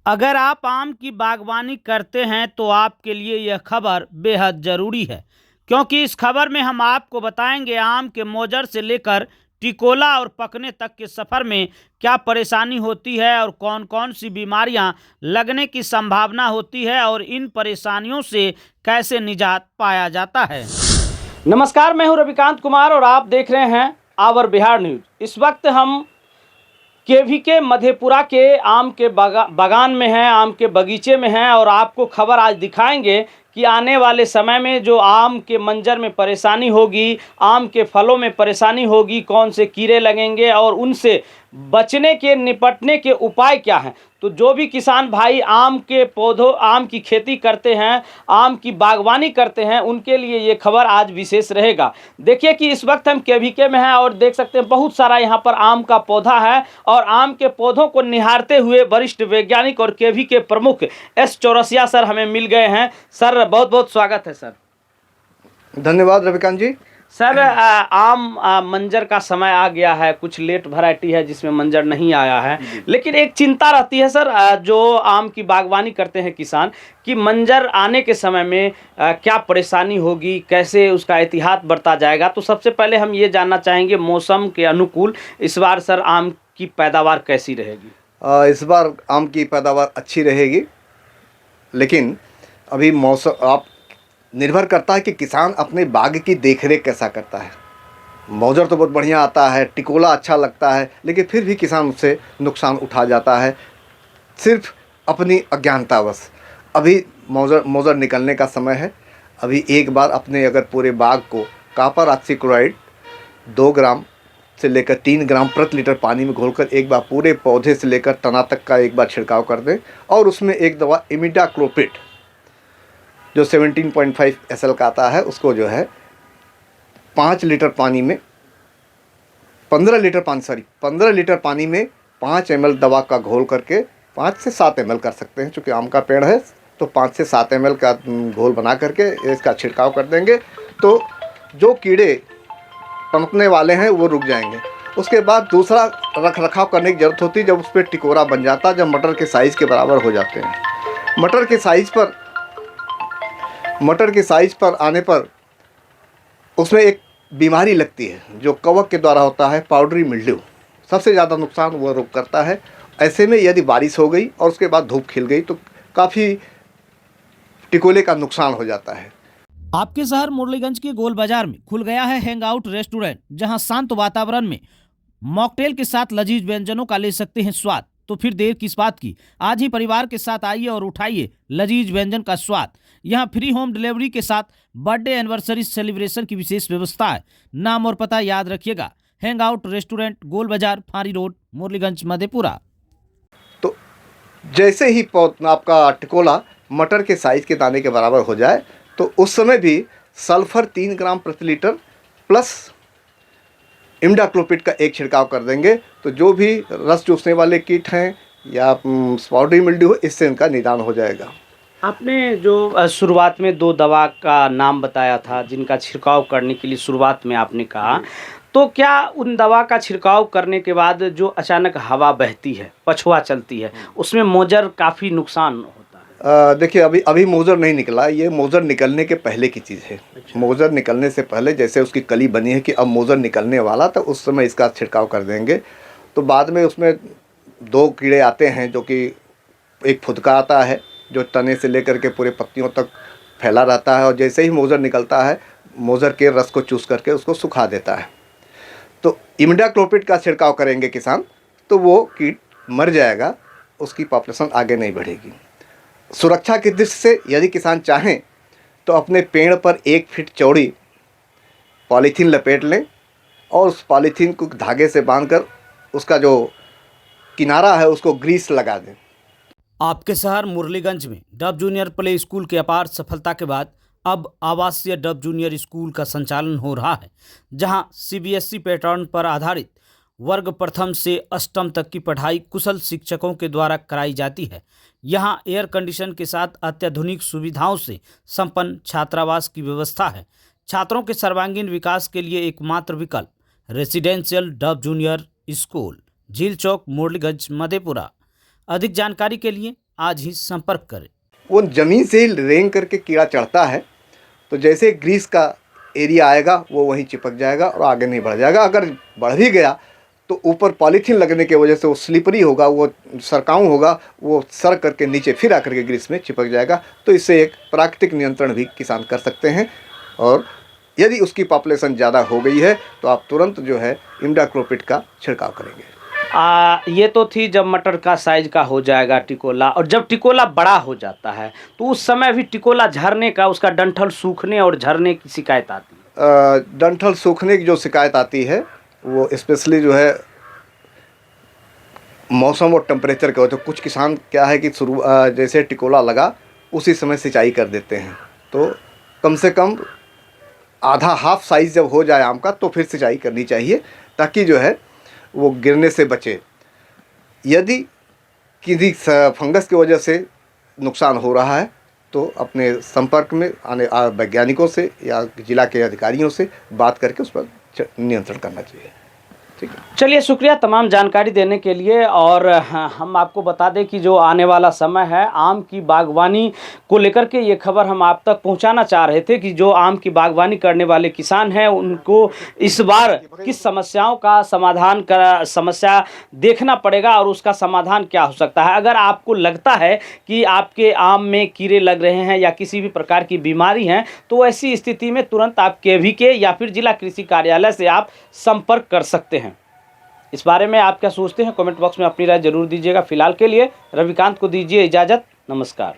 अगर आप आम की बागवानी करते हैं तो आपके लिए यह खबर बेहद ज़रूरी है, क्योंकि इस खबर में हम आपको बताएंगे आम के मोजर से लेकर टिकोला और पकने तक के सफ़र में क्या परेशानी होती है और कौन कौन सी बीमारियां लगने की संभावना होती है और इन परेशानियों से कैसे निजात पाया जाता है। नमस्कार, मैं हूं रविकांत कुमार और आप देख रहे हैं आवर बिहार न्यूज। इस वक्त हम केवीके मधेपुरा के आम के बागान में हैं, आम के बगीचे में हैं और आपको खबर आज दिखाएंगे कि आने वाले समय में जो आम के मंजर में परेशानी होगी, आम के फलों में परेशानी होगी, कौन से कीड़े लगेंगे और उनसे बचने के निपटने के उपाय क्या हैं। तो जो भी किसान भाई आम के पौधों, आम की खेती करते हैं, आम की बागवानी करते हैं, उनके लिए ये खबर आज विशेष रहेगा। देखिए कि इस वक्त हम केवीके में हैं और देख सकते हैं बहुत सारा यहाँ पर आम का पौधा है और आम के पौधों को निहारते हुए वरिष्ठ वैज्ञानिक और केवीके प्रमुख एस चौरसिया सर हमें मिल गए हैं। सर, बहुत बहुत स्वागत है सर। धन्यवाद रविकांत जी। सर, आम मंजर का समय आ गया है, कुछ लेट वैरायटी है जिसमें मंजर नहीं आया है, लेकिन एक चिंता रहती है सर जो आम की बागवानी करते हैं किसान कि मंजर आने के समय में क्या परेशानी होगी, कैसे उसका एहतियात बरता जाएगा। तो सबसे पहले हम ये जानना चाहेंगे मौसम के अनुकूल इस बार सर आम की पैदावार कैसी रहेगी। इस बार आम की पैदावार अच्छी रहेगी, लेकिन अभी मौसम आप निर्भर करता है कि किसान अपने बाग की देखरेख कैसा करता है। मौजर तो बहुत बढ़िया आता है, टिकोला अच्छा लगता है, लेकिन फिर भी किसान उससे नुकसान उठा जाता है सिर्फ अपनी अज्ञानतावश। अभी मौजर निकलने का समय है। अभी एक बार अपने अगर पूरे बाग को कॉपर ऑक्सीक्लोराइड 2 ग्राम से लेकर 3 ग्राम प्रति लीटर पानी में घोलकर एक बार पूरे पौधे से लेकर तना तक का एक बार छिड़काव कर दें और उसमें एक दवा इमिडाक्लोप्रिड जो 17.5 SL का आता है, उसको जो है 15 लीटर पानी में 5 ml दवा का घोल करके 5 से 7 ml कर सकते हैं। चूँकि आम का पेड़ है तो 5 से 7 ml का घोल बना करके इसका छिड़काव कर देंगे तो जो कीड़े पनपने वाले हैं वो रुक जाएंगे। उसके बाद दूसरा रख रखाव करने की ज़रूरत होती है जब उस पर टिकोरा बन जाता है, जब मटर के साइज़ के बराबर हो जाते हैं। मटर के साइज़ पर आने पर उसमें एक बीमारी लगती है जो कवक के द्वारा होता है, पाउडरी मिल्ड्यू। सबसे ज़्यादा नुकसान वो रोग करता है। ऐसे में यदि बारिश हो गई और उसके बाद धूप खिल गई तो काफ़ी टिकोले का नुकसान हो जाता है। आपके शहर मुरलीगंज के गोल बाजार में खुल गया है हैंग आउट रेस्टोरेंट, जहां शांत वातावरण में मॉकटेल के साथ लजीज व्यंजनों का ले सकते हैं स्वाद। तो फिर देर किस बात की, आज ही परिवार के साथ आइए और उठाइए लजीज व्यंजन का स्वाद। यहाँ फ्री होम डिलीवरी के साथ बर्थडे एनिवर्सरी सेलिब्रेशन की विशेष व्यवस्था है। नाम और पता याद रखिएगा, हैंग आउट रेस्टोरेंट, गोल बाजार, फारी रोड, मुरलीगंज, मधेपुरा। तो जैसे ही आपका टिकोला मटर के साइज़ के दाने के बराबर हो जाए तो उस समय भी सल्फर 3 ग्राम प्रति लीटर प्लस इमिडाक्लोप्रिड का एक छिड़काव कर देंगे तो जो भी रस चूसने वाले कीट हैं या पाउडरी मिल्ड्यू हो, इससे इनका निदान हो जाएगा। आपने जो शुरुआत में 2 दवा का नाम बताया था जिनका छिड़काव करने के लिए शुरुआत में आपने कहा, तो क्या उन दवा का छिड़काव करने के बाद जो अचानक हवा बहती है, पछुआ चलती है, उसमें मोजर काफ़ी नुकसान होता है? देखिए अभी मोजर नहीं निकला, ये मोजर निकलने के पहले की चीज़ है। अच्छा। मोजर निकलने से पहले जैसे उसकी कली बनी है कि अब मोजर निकलने वाला, तो उस समय इसका छिड़काव कर देंगे। तो बाद में उसमें 2 कीड़े आते हैं जो कि एक फुदका आता है जो तने से लेकर के पूरे पत्तियों तक फैला रहता है और जैसे ही मोजर निकलता है मोजर के रस को चूस करके उसको सुखा देता है। तो इमिडाक्लोप्रिड का छिड़काव करेंगे किसान तो वो कीट मर जाएगा, उसकी पॉपुलेशन आगे नहीं बढ़ेगी। सुरक्षा की दृष्टि से यदि किसान चाहें तो अपने पेड़ पर 1 फीट चौड़ी पॉलीथीन लपेट लें और उस पॉलीथीन को धागे से बांधकर उसका जो किनारा है उसको ग्रीस लगा दें। आपके शहर मुरलीगंज में डब जूनियर प्ले स्कूल की अपार सफलता के बाद अब आवासीय डब जूनियर स्कूल का संचालन हो रहा है, जहां CBSE पैटर्न पर आधारित वर्ग प्रथम से अष्टम तक की पढ़ाई कुशल शिक्षकों के द्वारा कराई जाती है। यहाँ एयर कंडीशन के साथ अत्याधुनिक सुविधाओं से संपन्न छात्रावास की व्यवस्था है। छात्रों के सर्वांगीण विकास के लिए एकमात्र विकल्प रेसिडेंशियल डब जूनियर स्कूल, झील चौक, मुरलीगंज, मधेपुरा। अधिक जानकारी के लिए आज ही संपर्क करें। वो ज़मीन से ही रेंग करके कीड़ा चढ़ता है, तो जैसे ग्रीस का एरिया आएगा वो वहीं चिपक जाएगा और आगे नहीं बढ़ जाएगा। अगर बढ़ भी गया तो ऊपर पॉलीथीन लगने की वजह से वो स्लिपरी होगा, वो सरकाऊ होगा, वो सर करके नीचे फिर आकर के ग्रीस में चिपक जाएगा। तो इससे एक प्राकृतिक नियंत्रण भी किसान कर सकते हैं। और यदि उसकी पॉपुलेशन ज़्यादा हो गई है तो आप तुरंत जो है इमिडाक्लोपिड का छिड़काव करेंगे। ये तो थी जब मटर का साइज का हो जाएगा टिकोला, और जब टिकोला बड़ा हो जाता है तो उस समय भी टिकोला झरने का, उसका डंठल सूखने और झरने की शिकायत आती है। डंठल सूखने की जो शिकायत आती है वो स्पेशली जो है मौसम और टेम्परेचर के होते हैं। कुछ किसान क्या है कि जैसे टिकोला लगा उसी समय सिंचाई कर देते हैं, तो कम से कम आधा हाफ साइज़ जब हो जाए आम का तो फिर सिंचाई करनी चाहिए, ताकि जो है वो गिरने से बचे। यदि किसी फंगस की वजह से नुकसान हो रहा है तो अपने संपर्क में आने वैज्ञानिकों से या जिला के अधिकारियों से बात करके उस पर नियंत्रण करना चाहिए। ठीक है, चलिए, शुक्रिया तमाम जानकारी देने के लिए। और हम आपको बता दें कि जो आने वाला समय है आम की बागवानी को लेकर के ये खबर हम आप तक पहुंचाना चाह रहे थे कि जो आम की बागवानी करने वाले किसान हैं उनको इस बार किस समस्याओं का समस्या देखना पड़ेगा और उसका समाधान क्या हो सकता है। अगर आपको लगता है कि आपके आम में कीड़े लग रहे हैं या किसी भी प्रकार की बीमारी है तो ऐसी स्थिति में तुरंत आप KVK या फिर जिला कृषि कार्यालय से आप संपर्क कर सकते हैं। इस बारे में आप क्या सोचते हैं, कमेंट बॉक्स में अपनी राय जरूर दीजिएगा। फिलहाल के लिए रविकांत को दीजिए इजाज़त। नमस्कार।